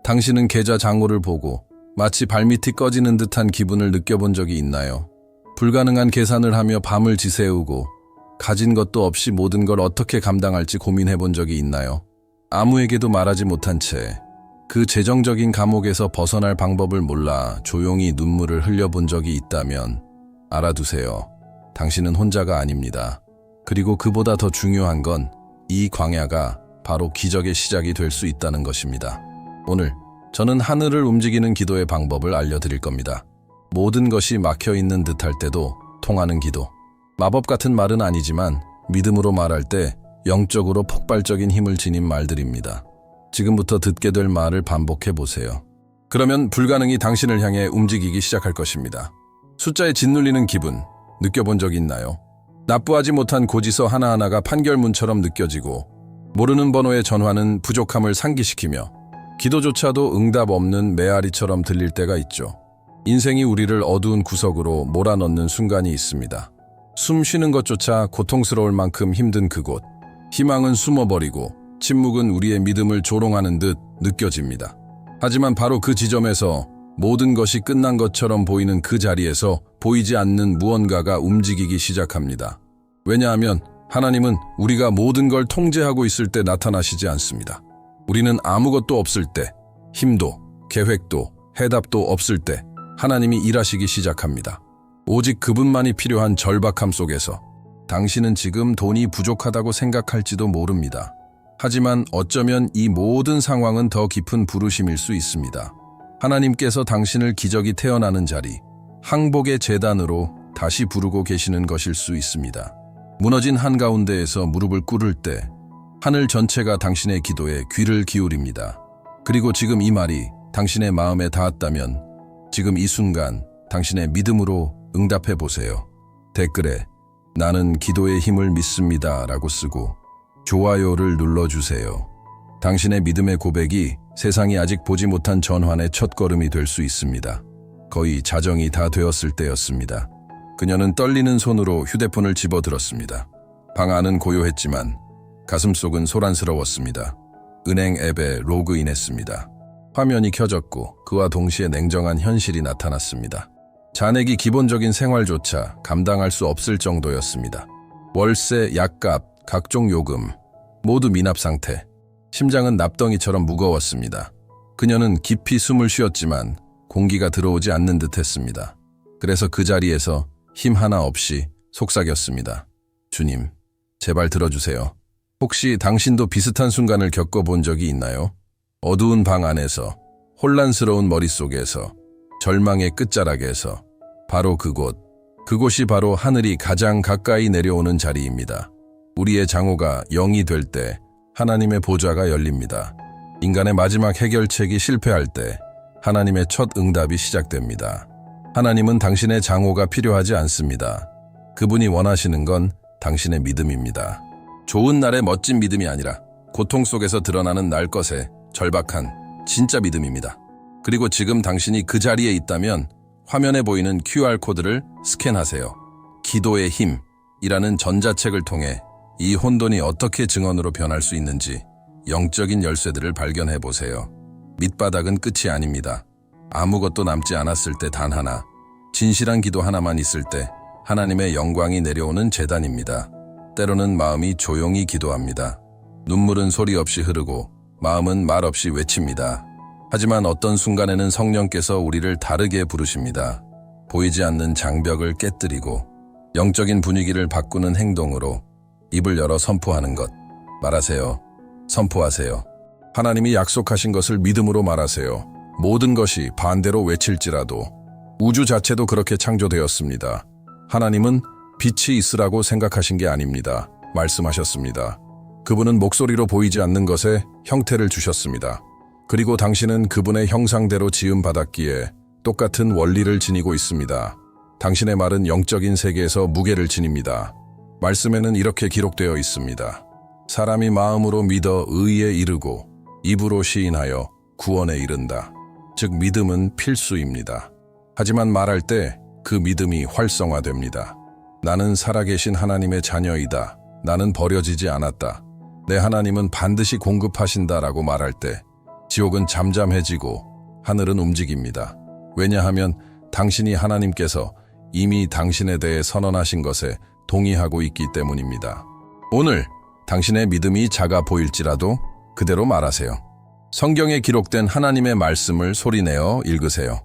당신은 계좌 잔고를 보고 마치 발밑이 꺼지는 듯한 기분을 느껴본 적이 있나요? 불가능한 계산을 하며 밤을 지새우고 가진 것도 없이 모든 걸 어떻게 감당할지 고민해 본 적이 있나요? 아무에게도 말하지 못한 채 그 재정적인 감옥에서 벗어날 방법을 몰라 조용히 눈물을 흘려본 적이 있다면 알아두세요. 당신은 혼자가 아닙니다. 그리고 그보다 더 중요한 건 이 광야가 바로 기적의 시작이 될 수 있다는 것입니다. 오늘 저는 하늘을 움직이는 기도의 방법을 알려드릴 겁니다. 모든 것이 막혀있는 듯할 때도 통하는 기도. 마법 같은 말은 아니지만 믿음으로 말할 때 영적으로 폭발적인 힘을 지닌 말들입니다. 지금부터 듣게 될 말을 반복해 보세요. 그러면 불가능이 당신을 향해 움직이기 시작할 것입니다. 숫자에 짓눌리는 기분 느껴본 적 있나요? 납부하지 못한 고지서 하나하나가 판결문처럼 느껴지고 모르는 번호의 전화는 부족함을 상기시키며 기도조차도 응답 없는 메아리처럼 들릴 때가 있죠. 인생이 우리를 어두운 구석으로 몰아넣는 순간이 있습니다. 숨 쉬는 것조차 고통스러울 만큼 힘든 그곳. 희망은 숨어버리고 침묵은 우리의 믿음을 조롱하는 듯 느껴집니다. 하지만 바로 그 지점에서 모든 것이 끝난 것처럼 보이는 그 자리에서 보이지 않는 무언가가 움직이기 시작합니다. 왜냐하면 하나님은 우리가 모든 걸 통제하고 있을 때 나타나시지 않습니다. 우리는 아무것도 없을 때, 힘도, 계획도, 해답도 없을 때 하나님이 일하시기 시작합니다. 오직 그분만이 필요한 절박함 속에서 당신은 지금 돈이 부족하다고 생각할지도 모릅니다. 하지만 어쩌면 이 모든 상황은 더 깊은 부르심일 수 있습니다. 하나님께서 당신을 기적이 태어나는 자리, 항복의 제단으로 다시 부르고 계시는 것일 수 있습니다. 무너진 한가운데에서 무릎을 꿇을 때 하늘 전체가 당신의 기도에 귀를 기울입니다. 그리고 지금 이 말이 당신의 마음에 닿았다면 지금 이 순간 당신의 믿음으로 응답해 보세요. 댓글에 나는 기도의 힘을 믿습니다 라고 쓰고 좋아요를 눌러주세요. 당신의 믿음의 고백이 세상이 아직 보지 못한 전환의 첫걸음이 될 수 있습니다. 거의 자정이 다 되었을 때였습니다. 그녀는 떨리는 손으로 휴대폰을 집어들었습니다. 방 안은 고요했지만 가슴속은 소란스러웠습니다. 은행 앱에 로그인했습니다. 화면이 켜졌고 그와 동시에 냉정한 현실이 나타났습니다. 잔액이 기본적인 생활조차 감당할 수 없을 정도였습니다. 월세, 약값, 각종 요금, 모두 미납 상태. 심장은 납덩이처럼 무거웠습니다. 그녀는 깊이 숨을 쉬었지만 공기가 들어오지 않는 듯 했습니다. 그래서 그 자리에서 힘 하나 없이 속삭였습니다. 주님, 제발 들어주세요. 혹시 당신도 비슷한 순간을 겪어본 적이 있나요? 어두운 방 안에서, 혼란스러운 머릿속에서, 절망의 끝자락에서, 바로 그곳이 바로 하늘이 가장 가까이 내려오는 자리입니다. 우리의 장호가 0이 될 때 하나님의 보좌가 열립니다. 인간의 마지막 해결책이 실패할 때 하나님의 첫 응답이 시작됩니다. 하나님은 당신의 장호가 필요하지 않습니다. 그분이 원하시는 건 당신의 믿음입니다. 좋은 날의 멋진 믿음이 아니라 고통 속에서 드러나는 날 것의 절박한 진짜 믿음입니다. 그리고 지금 당신이 그 자리에 있다면 화면에 보이는 QR코드를 스캔하세요. 기도의 힘이라는 전자책을 통해 이 혼돈이 어떻게 증언으로 변할 수 있는지 영적인 열쇠들을 발견해 보세요. 밑바닥은 끝이 아닙니다. 아무것도 남지 않았을 때 단 하나, 진실한 기도 하나만 있을 때 하나님의 영광이 내려오는 제단입니다. 때로는 마음이 조용히 기도합니다. 눈물은 소리 없이 흐르고 마음은 말 없이 외칩니다. 하지만 어떤 순간에는 성령께서 우리를 다르게 부르십니다. 보이지 않는 장벽을 깨뜨리고 영적인 분위기를 바꾸는 행동으로 입을 열어 선포하는 것. 말하세요. 선포하세요. 하나님이 약속하신 것을 믿음으로 말하세요. 모든 것이 반대로 외칠지라도 우주 자체도 그렇게 창조되었습니다. 하나님은 빛이 있으라고 생각하신 게 아닙니다. 말씀하셨습니다. 그분은 목소리로 보이지 않는 것에 형태를 주셨습니다. 그리고 당신은 그분의 형상대로 지음받았기에 똑같은 원리를 지니고 있습니다. 당신의 말은 영적인 세계에서 무게를 지닙니다. 말씀에는 이렇게 기록되어 있습니다. 사람이 마음으로 믿어 의에 이르고 입으로 시인하여 구원에 이른다. 즉 믿음은 필수입니다. 하지만 말할 때 그 믿음이 활성화됩니다. 나는 살아계신 하나님의 자녀이다. 나는 버려지지 않았다. 내 하나님은 반드시 공급하신다라고 말할 때 지옥은 잠잠해지고 하늘은 움직입니다. 왜냐하면 당신이 하나님께서 이미 당신에 대해 선언하신 것에 동의하고 있기 때문입니다. 오늘 당신의 믿음이 작아 보일지라도 그대로 말하세요. 성경에 기록된 하나님의 말씀을 소리내어 읽으세요.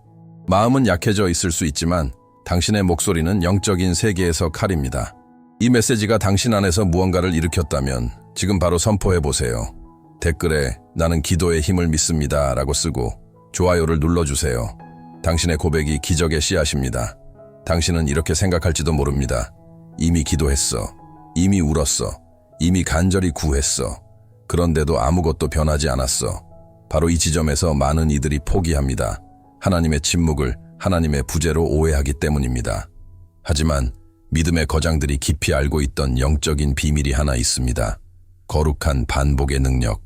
마음은 약해져 있을 수 있지만 당신의 목소리는 영적인 세계에서 칼입니다. 이 메시지가 당신 안에서 무언가를 일으켰다면 지금 바로 선포해보세요. 댓글에 나는 기도의 힘을 믿습니다 라고 쓰고 좋아요를 눌러주세요. 당신의 고백이 기적의 씨앗입니다. 당신은 이렇게 생각할지도 모릅니다. 이미 기도했어. 이미 울었어. 이미 간절히 구했어. 그런데도 아무것도 변하지 않았어. 바로 이 지점에서 많은 이들이 포기합니다. 하나님의 침묵을 하나님의 부재로 오해하기 때문입니다. 하지만 믿음의 거장들이 깊이 알고 있던 영적인 비밀이 하나 있습니다. 거룩한 반복의 능력.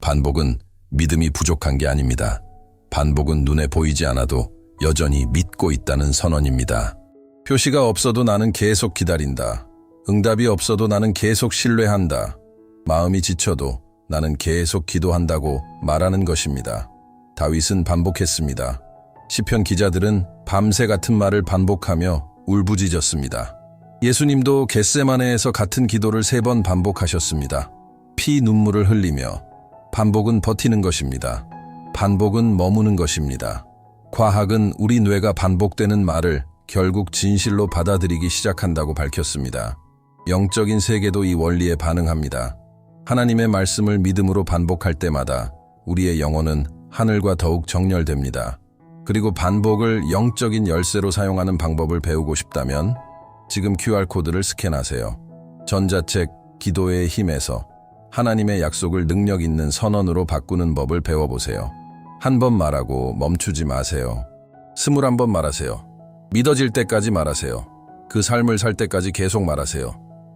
반복은 믿음이 부족한 게 아닙니다. 반복은 눈에 보이지 않아도 여전히 믿고 있다는 선언입니다. 표시가 없어도 나는 계속 기다린다. 응답이 없어도 나는 계속 신뢰한다. 마음이 지쳐도 나는 계속 기도한다고 말하는 것입니다. 다윗은 반복했습니다. 시편 기자들은 밤새 같은 말을 반복하며 울부짖었습니다. 예수님도 겟세마네에서 같은 기도를 3번 반복하셨습니다. 피 눈물을 흘리며. 반복은 버티는 것입니다. 반복은 머무는 것입니다. 과학은 우리 뇌가 반복되는 말을 결국 진실로 받아들이기 시작한다고 밝혔습니다. 영적인 세계도 이 원리에 반응합니다. 하나님의 말씀을 믿음으로 반복할 때마다 우리의 영혼은 하늘과 더욱 정렬됩니다. 그리고 반복을 영적인 열쇠로 사용하는 방법을 배우고 싶다면 지금 QR코드를 스캔하세요. 전자책 기도의 힘에서 하나님의 약속을 능력 있는 선언으로 바꾸는 법을 배워보세요. 한 번 말하고 멈추지 마세요. 21번 말하세요. 믿어질 때까지 말하세요. 그 삶을 살 때까지 계속 말하세요.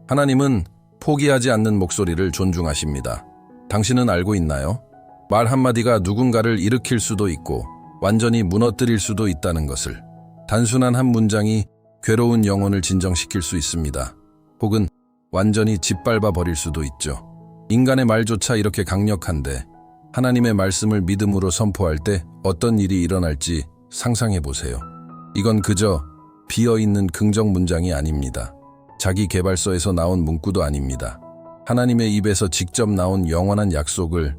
하나님은 포기하지 않는 목소리를 존중하십니다. 당신은 알고 있나요? 말 한마디가 누군가를 일으킬 수도 있고 완전히 무너뜨릴 수도 있다는 것을. 단순한 한 문장이 괴로운 영혼을 진정시킬 수 있습니다. 혹은 완전히 짓밟아 버릴 수도 있죠. 인간의 말조차 이렇게 강력한데 하나님의 말씀을 믿음으로 선포할 때 어떤 일이 일어날지 상상해 보세요. 이건 그저 비어있는 긍정 문장이 아닙니다. 자기 개발서에서 나온 문구도 아닙니다. 하나님의 입에서 직접 나온 영원한 약속을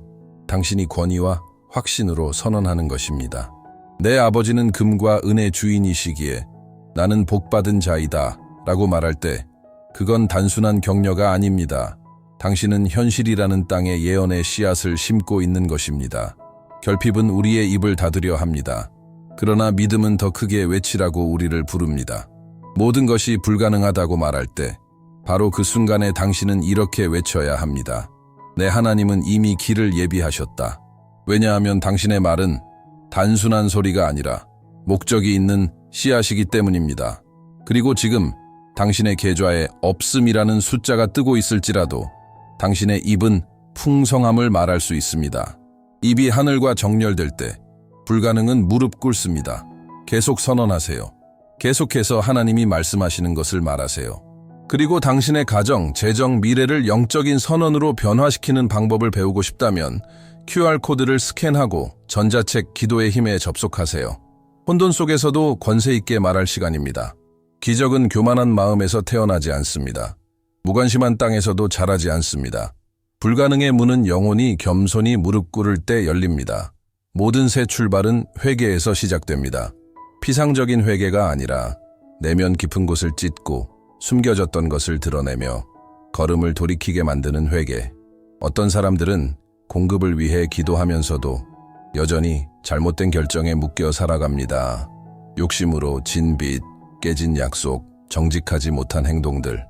당신이 권위와 확신으로 선언하는 것입니다. 내 아버지는 금과 은의 주인이시기에 나는 복받은 자이다 라고 말할 때 그건 단순한 격려가 아닙니다. 당신은 현실이라는 땅에 예언의 씨앗을 심고 있는 것입니다. 결핍은 우리의 입을 닫으려 합니다. 그러나 믿음은 더 크게 외치라고 우리를 부릅니다. 모든 것이 불가능하다고 말할 때 바로 그 순간에 당신은 이렇게 외쳐야 합니다. 내 하나님은 이미 길을 예비하셨다. 왜냐하면 당신의 말은 단순한 소리가 아니라 목적이 있는 씨앗이기 때문입니다. 그리고 지금 당신의 계좌에 없음이라는 숫자가 뜨고 있을지라도 당신의 입은 풍성함을 말할 수 있습니다. 입이 하늘과 정렬될 때 불가능은 무릎 꿇습니다. 계속 선언하세요. 계속해서 하나님이 말씀하시는 것을 말하세요. 그리고 당신의 가정, 재정, 미래를 영적인 선언으로 변화시키는 방법을 배우고 싶다면 QR코드를 스캔하고 전자책 기도의 힘에 접속하세요. 혼돈 속에서도 권세 있게 말할 시간입니다. 기적은 교만한 마음에서 태어나지 않습니다. 무관심한 땅에서도 자라지 않습니다. 불가능의 문은 영원히 겸손히 무릎 꿇을 때 열립니다. 모든 새 출발은 회개에서 시작됩니다. 피상적인 회개가 아니라 내면 깊은 곳을 찢고 숨겨졌던 것을 드러내며 걸음을 돌이키게 만드는 회개. 어떤 사람들은 공급을 위해 기도하면서도 여전히 잘못된 결정에 묶여 살아갑니다. 욕심으로 진 빚, 깨진 약속, 정직하지 못한 행동들.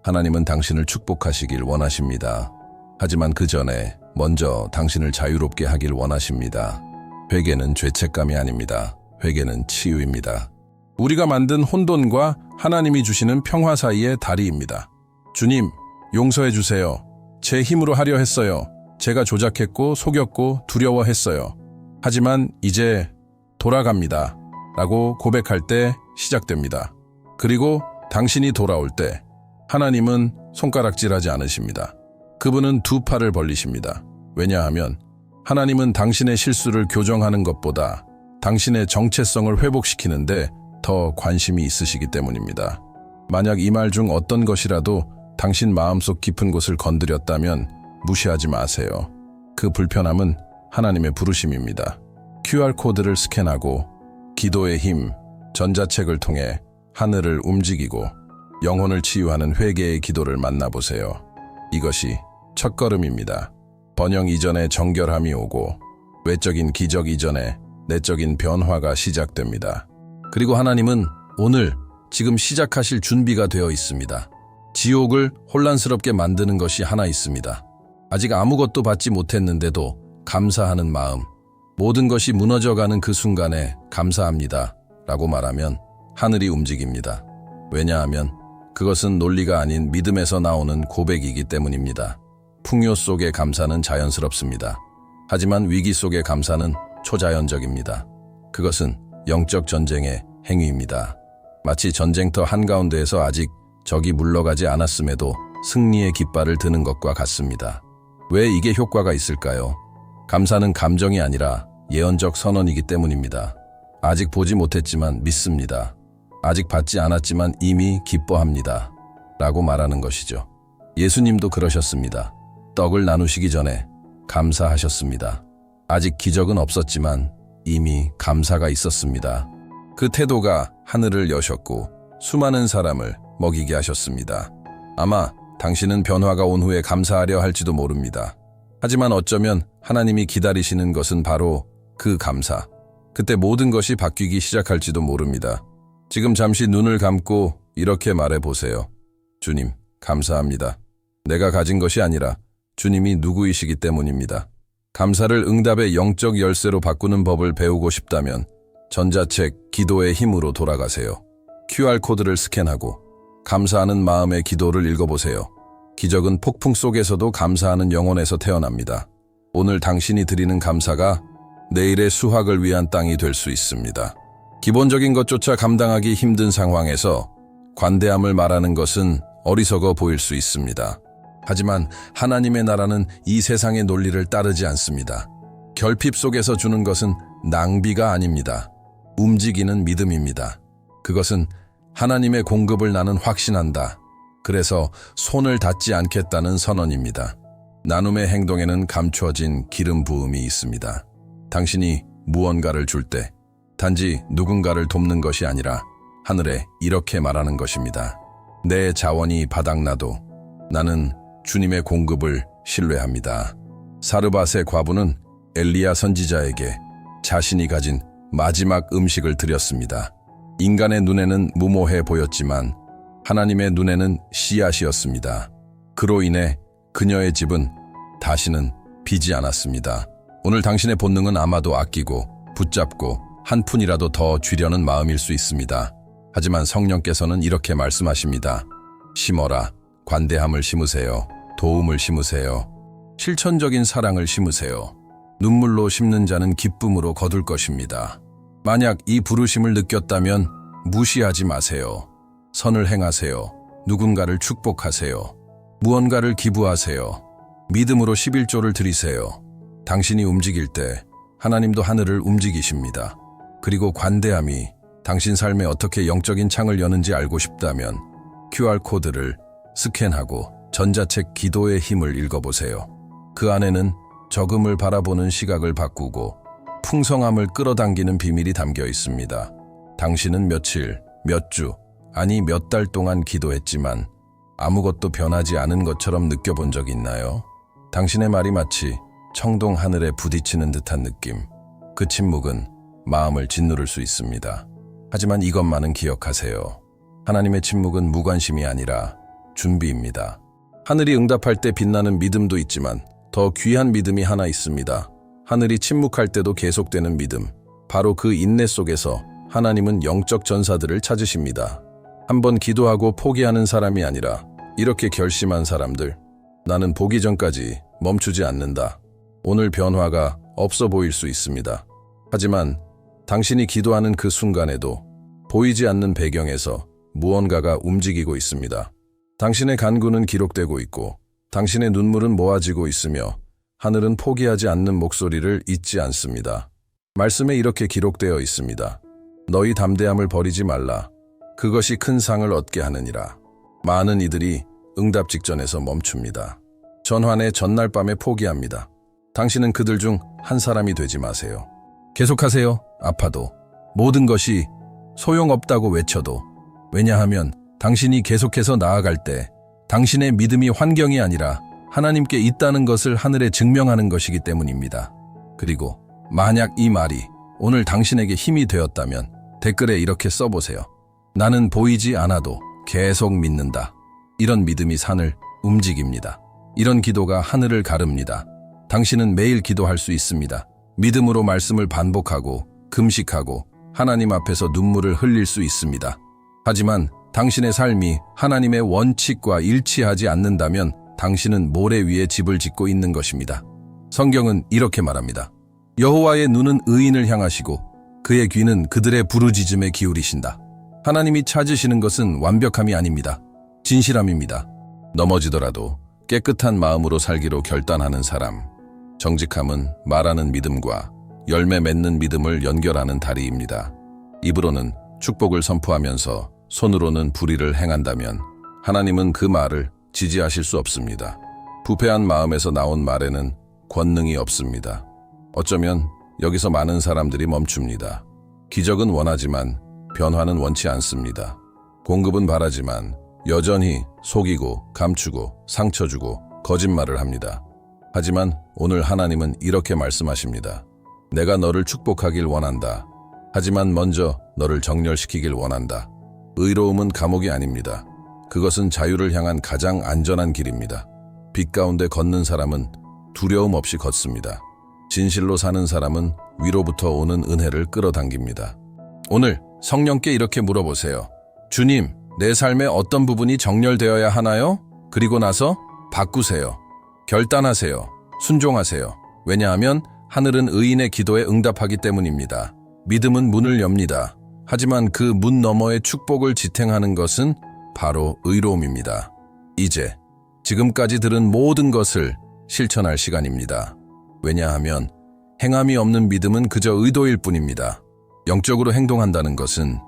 하나님은 당신을 축복하시길 원하십니다. 하지만 그 전에 먼저 당신을 자유롭게 하길 원하십니다. 회개는 죄책감이 아닙니다. 회개는 치유입니다. 우리가 만든 혼돈과 하나님이 주시는 평화 사이의 다리입니다. 주님, 용서해 주세요. 제 힘으로 하려 했어요. 제가 조작했고 속였고 두려워했어요. 하지만 이제 돌아갑니다. 라고 고백할 때 시작됩니다. 그리고 당신이 돌아올 때 하나님은 손가락질하지 않으십니다. 그분은 두 팔을 벌리십니다. 왜냐하면 하나님은 당신의 실수를 교정하는 것보다 당신의 정체성을 회복시키는데 더 관심이 있으시기 때문입니다. 만약 이 말 중 어떤 것이라도 당신 마음속 깊은 곳을 건드렸다면 무시하지 마세요. 그 불편함은 하나님의 부르심입니다. QR코드를 스캔하고 기도의 힘, 전자책을 통해 하늘을 움직이고 영혼을 치유하는 회개의 기도를 만나보세요. 이것이 첫걸음입니다. 번영 이전에 정결함이 오고 외적인 기적 이전에 내적인 변화가 시작됩니다. 그리고 하나님은 오늘 지금 시작하실 준비가 되어 있습니다. 지옥을 혼란스럽게 만드는 것이 하나 있습니다. 아직 아무것도 받지 못했는데도 감사하는 마음, 모든 것이 무너져가는 그 순간에 감사합니다 라고 말하면 하늘이 움직입니다. 왜냐하면 그것은 논리가 아닌 믿음에서 나오는 고백이기 때문입니다. 풍요 속의 감사는 자연스럽습니다. 하지만 위기 속의 감사는 초자연적입니다. 그것은 영적 전쟁의 행위입니다. 마치 전쟁터 한가운데에서 아직 적이 물러가지 않았음에도 승리의 깃발을 드는 것과 같습니다. 왜 이게 효과가 있을까요? 감사는 감정이 아니라 예언적 선언이기 때문입니다. 아직 보지 못했지만 믿습니다. 아직 받지 않았지만 이미 기뻐합니다. 라고 말하는 것이죠. 예수님도 그러셨습니다. 떡을 나누시기 전에 감사하셨습니다. 아직 기적은 없었지만 이미 감사가 있었습니다. 그 태도가 하늘을 여셨고 수많은 사람을 먹이게 하셨습니다. 아마 당신은 변화가 온 후에 감사하려 할지도 모릅니다. 하지만 어쩌면 하나님이 기다리시는 것은 바로 그 감사. 그때 모든 것이 바뀌기 시작할지도 모릅니다. 지금 잠시 눈을 감고 이렇게 말해보세요. 주님, 감사합니다. 내가 가진 것이 아니라 주님이 누구이시기 때문입니다. 감사를 응답의 영적 열쇠로 바꾸는 법을 배우고 싶다면 전자책 기도의 힘으로 돌아가세요. QR코드를 스캔하고 감사하는 마음의 기도를 읽어보세요. 기적은 폭풍 속에서도 감사하는 영혼에서 태어납니다. 오늘 당신이 드리는 감사가 내일의 수확을 위한 땅이 될 수 있습니다. 기본적인 것조차 감당하기 힘든 상황에서 관대함을 말하는 것은 어리석어 보일 수 있습니다. 하지만 하나님의 나라는 이 세상의 논리를 따르지 않습니다. 결핍 속에서 주는 것은 낭비가 아닙니다. 움직이는 믿음입니다. 그것은 하나님의 공급을 나는 확신한다. 그래서 손을 닿지 않겠다는 선언입니다. 나눔의 행동에는 감추어진 기름 부음이 있습니다. 당신이 무언가를 줄 때 단지 누군가를 돕는 것이 아니라 하늘에 이렇게 말하는 것입니다. 내 자원이 바닥나도 나는 주님의 공급을 신뢰합니다. 사르밧의 과부는 엘리야 선지자에게 자신이 가진 마지막 음식을 드렸습니다. 인간의 눈에는 무모해 보였지만 하나님의 눈에는 씨앗이었습니다. 그로 인해 그녀의 집은 다시는 비지 않았습니다. 오늘 당신의 본능은 아마도 아끼고 붙잡고 한 푼이라도 더 쥐려는 마음일 수 있습니다. 하지만 성령께서는 이렇게 말씀하십니다. 심어라. 관대함을 심으세요. 도움을 심으세요. 실천적인 사랑을 심으세요. 눈물로 심는 자는 기쁨으로 거둘 것입니다. 만약 이 부르심을 느꼈다면 무시하지 마세요. 선을 행하세요. 누군가를 축복하세요. 무언가를 기부하세요. 믿음으로 11조를 드리세요. 당신이 움직일 때 하나님도 하늘을 움직이십니다. 그리고 관대함이 당신 삶에 어떻게 영적인 창을 여는지 알고 싶다면 QR코드를 스캔하고 전자책 기도의 힘을 읽어보세요. 그 안에는 적음을 바라보는 시각을 바꾸고 풍성함을 끌어당기는 비밀이 담겨 있습니다. 당신은 며칠, 몇 주, 아니 몇 달 동안 기도했지만 아무것도 변하지 않은 것처럼 느껴본 적 있나요? 당신의 말이 마치 청동 하늘에 부딪히는 듯한 느낌. 그 침묵은 마음을 짓누를 수 있습니다. 하지만 이것만은 기억하세요. 하나님의 침묵은 무관심이 아니라 준비입니다. 하늘이 응답할 때 빛나는 믿음도 있지만 더 귀한 믿음이 하나 있습니다. 하늘이 침묵할 때도 계속되는 믿음. 바로 그 인내 속에서 하나님은 영적 전사들을 찾으십니다. 한번 기도하고 포기하는 사람이 아니라 이렇게 결심한 사람들. 나는 보기 전까지 멈추지 않는다. 오늘 변화가 없어 보일 수 있습니다. 하지만 당신이 기도하는 그 순간에도 보이지 않는 배경에서 무언가가 움직이고 있습니다. 당신의 간구는 기록되고 있고 당신의 눈물은 모아지고 있으며 하늘은 포기하지 않는 목소리를 잊지 않습니다. 말씀에 이렇게 기록되어 있습니다. 너희 담대함을 버리지 말라. 그것이 큰 상을 얻게 하느니라. 많은 이들이 응답 직전에서 멈춥니다. 전환의 전날 밤에 포기합니다. 당신은 그들 중 한 사람이 되지 마세요. 계속하세요. 아파도. 모든 것이 소용없다고 외쳐도. 왜냐하면 당신이 계속해서 나아갈 때 당신의 믿음이 환경이 아니라 하나님께 있다는 것을 하늘에 증명하는 것이기 때문입니다. 그리고 만약 이 말이 오늘 당신에게 힘이 되었다면 댓글에 이렇게 써보세요. 나는 보이지 않아도 계속 믿는다. 이런 믿음이 산을 움직입니다. 이런 기도가 하늘을 가릅니다. 당신은 매일 기도할 수 있습니다. 믿음으로 말씀을 반복하고 금식하고 하나님 앞에서 눈물을 흘릴 수 있습니다. 하지만 당신의 삶이 하나님의 원칙과 일치하지 않는다면 당신은 모래 위에 집을 짓고 있는 것입니다. 성경은 이렇게 말합니다. 여호와의 눈은 의인을 향하시고 그의 귀는 그들의 부르짖음에 기울이신다. 하나님이 찾으시는 것은 완벽함이 아닙니다. 진실함입니다. 넘어지더라도 깨끗한 마음으로 살기로 결단하는 사람. 정직함은 말하는 믿음과 열매 맺는 믿음을 연결하는 다리입니다. 입으로는 축복을 선포하면서 손으로는 불의를 행한다면 하나님은 그 말을 지지하실 수 없습니다. 부패한 마음에서 나온 말에는 권능이 없습니다. 어쩌면 여기서 많은 사람들이 멈춥니다. 기적은 원하지만 변화는 원치 않습니다. 공급은 바라지만 여전히 속이고 감추고 상처 주고 거짓말을 합니다. 하지만 오늘 하나님은 이렇게 말씀하십니다. 내가 너를 축복하길 원한다. 하지만 먼저 너를 정렬시키길 원한다. 의로움은 감옥이 아닙니다. 그것은 자유를 향한 가장 안전한 길입니다. 빛 가운데 걷는 사람은 두려움 없이 걷습니다. 진실로 사는 사람은 위로부터 오는 은혜를 끌어당깁니다. 오늘 성령께 이렇게 물어보세요. 주님, 내 삶의 어떤 부분이 정렬되어야 하나요? 그리고 나서 바꾸세요. 결단하세요. 순종하세요. 왜냐하면 하늘은 의인의 기도에 응답하기 때문입니다. 믿음은 문을 엽니다. 하지만 그 문 너머의 축복을 지탱하는 것은 바로 의로움입니다. 이제 지금까지 들은 모든 것을 실천할 시간입니다. 왜냐하면 행함이 없는 믿음은 그저 의도일 뿐입니다. 영적으로 행동한다는 것은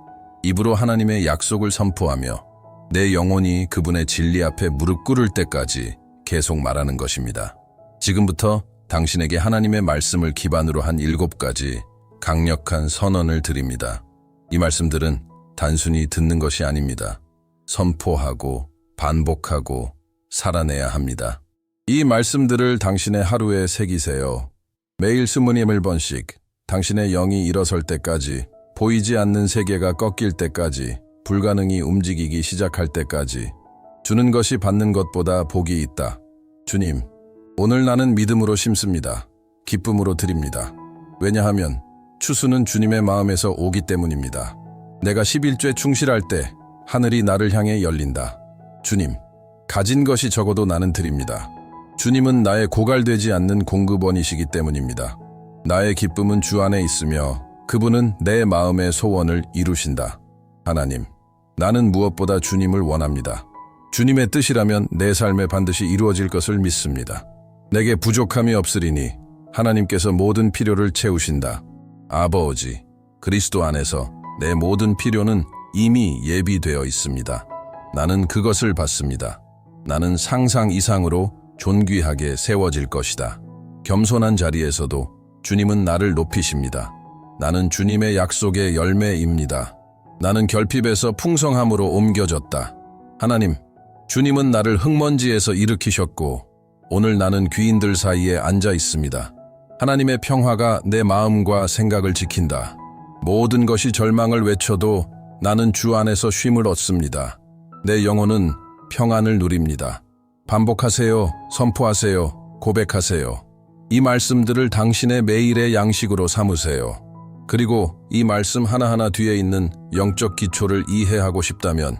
입으로 하나님의 약속을 선포하며 내 영혼이 그분의 진리 앞에 무릎 꿇을 때까지 계속 말하는 것입니다. 지금부터 당신에게 하나님의 말씀을 기반으로 한 7가지 강력한 선언을 드립니다. 이 말씀들은 단순히 듣는 것이 아닙니다. 선포하고 반복하고 살아내야 합니다. 이 말씀들을 당신의 하루에 새기세요. 매일 21번씩 당신의 영이 일어설 때까지, 보이지 않는 세계가 꺾일 때까지, 불가능이 움직이기 시작할 때까지. 주는 것이 받는 것보다 복이 있다. 주님, 오늘 나는 믿음으로 심습니다. 기쁨으로 드립니다. 왜냐하면 추수는 주님의 마음에서 오기 때문입니다. 내가 11죄 충실할 때 하늘이 나를 향해 열린다. 주님, 가진 것이 적어도 나는 드립니다. 주님은 나의 고갈되지 않는 공급원이시기 때문입니다. 나의 기쁨은 주 안에 있으며 그분은 내 마음의 소원을 이루신다. 하나님, 나는 무엇보다 주님을 원합니다. 주님의 뜻이라면 내 삶에 반드시 이루어질 것을 믿습니다. 내게 부족함이 없으리니 하나님께서 모든 필요를 채우신다. 아버지, 그리스도 안에서 내 모든 필요는 이미 예비되어 있습니다. 나는 그것을 받습니다. 나는 상상 이상으로 존귀하게 세워질 것이다. 겸손한 자리에서도 주님은 나를 높이십니다. 나는 주님의 약속의 열매입니다. 나는 결핍에서 풍성함으로 옮겨졌다. 하나님, 주님은 나를 흙먼지에서 일으키셨고 오늘 나는 귀인들 사이에 앉아 있습니다. 하나님의 평화가 내 마음과 생각을 지킨다. 모든 것이 절망을 외쳐도 나는 주 안에서 쉼을 얻습니다. 내 영혼은 평안을 누립니다. 반복하세요. 선포하세요. 고백하세요. 이 말씀들을 당신의 매일의 양식으로 삼으세요. 그리고 이 말씀 하나하나 뒤에 있는 영적 기초를 이해하고 싶다면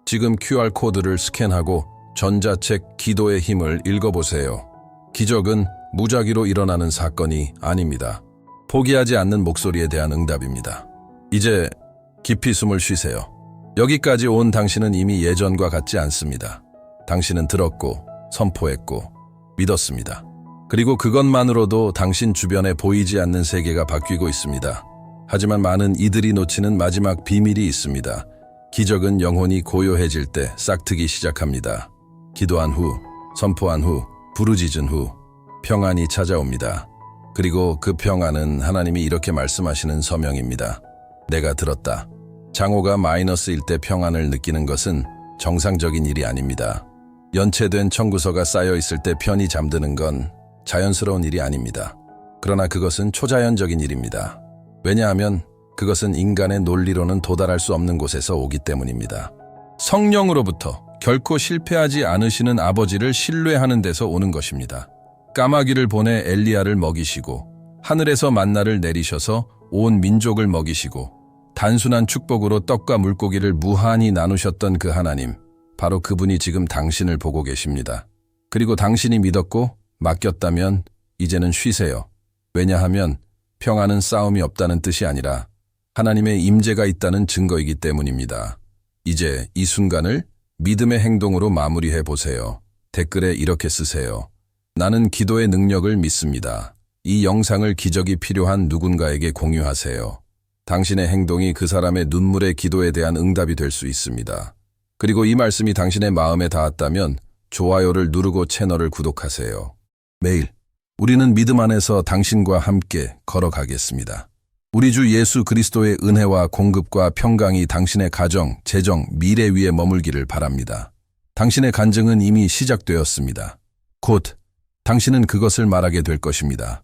지금 QR코드를 스캔하고 전자책 기도의 힘을 읽어보세요. 기적은 무작위로 일어나는 사건이 아닙니다. 포기하지 않는 목소리에 대한 응답입니다. 이제 깊이 숨을 쉬세요. 여기까지 온 당신은 이미 예전과 같지 않습니다. 당신은 들었고 선포했고 믿었습니다. 그리고 그것만으로도 당신 주변에 보이지 않는 세계가 바뀌고 있습니다. 하지만 많은 이들이 놓치는 마지막 비밀이 있습니다. 기적은 영혼이 고요해질 때 싹트기 시작합니다. 기도한 후, 선포한 후, 부르짖은 후 평안이 찾아옵니다. 그리고 그 평안은 하나님이 이렇게 말씀하시는 서명입니다. 내가 들었다. 장호가 마이너스일 때 평안을 느끼는 것은 정상적인 일이 아닙니다. 연체된 청구서가 쌓여 있을 때 편히 잠드는 건 자연스러운 일이 아닙니다. 그러나 그것은 초자연적인 일입니다. 왜냐하면 그것은 인간의 논리로는 도달할 수 없는 곳에서 오기 때문입니다. 성령으로부터 결코 실패하지 않으시는 아버지를 신뢰하는 데서 오는 것입니다. 까마귀를 보내 엘리야를 먹이시고 하늘에서 만나를 내리셔서 온 민족을 먹이시고 단순한 축복으로 떡과 물고기를 무한히 나누셨던 그 하나님, 바로 그분이 지금 당신을 보고 계십니다. 그리고 당신이 믿었고 맡겼다면 이제는 쉬세요. 왜냐하면 평안은 싸움이 없다는 뜻이 아니라 하나님의 임재가 있다는 증거이기 때문입니다. 이제 이 순간을 믿음의 행동으로 마무리해 보세요. 댓글에 이렇게 쓰세요. 나는 기도의 능력을 믿습니다. 이 영상을 기적이 필요한 누군가에게 공유하세요. 당신의 행동이 그 사람의 눈물의 기도에 대한 응답이 될 수 있습니다. 그리고 이 말씀이 당신의 마음에 닿았다면 좋아요를 누르고 채널을 구독하세요. 매일 우리는 믿음 안에서 당신과 함께 걸어가겠습니다. 우리 주 예수 그리스도의 은혜와 공급과 평강이 당신의 가정, 재정, 미래 위에 머물기를 바랍니다. 당신의 간증은 이미 시작되었습니다. 곧 당신은 그것을 말하게 될 것입니다.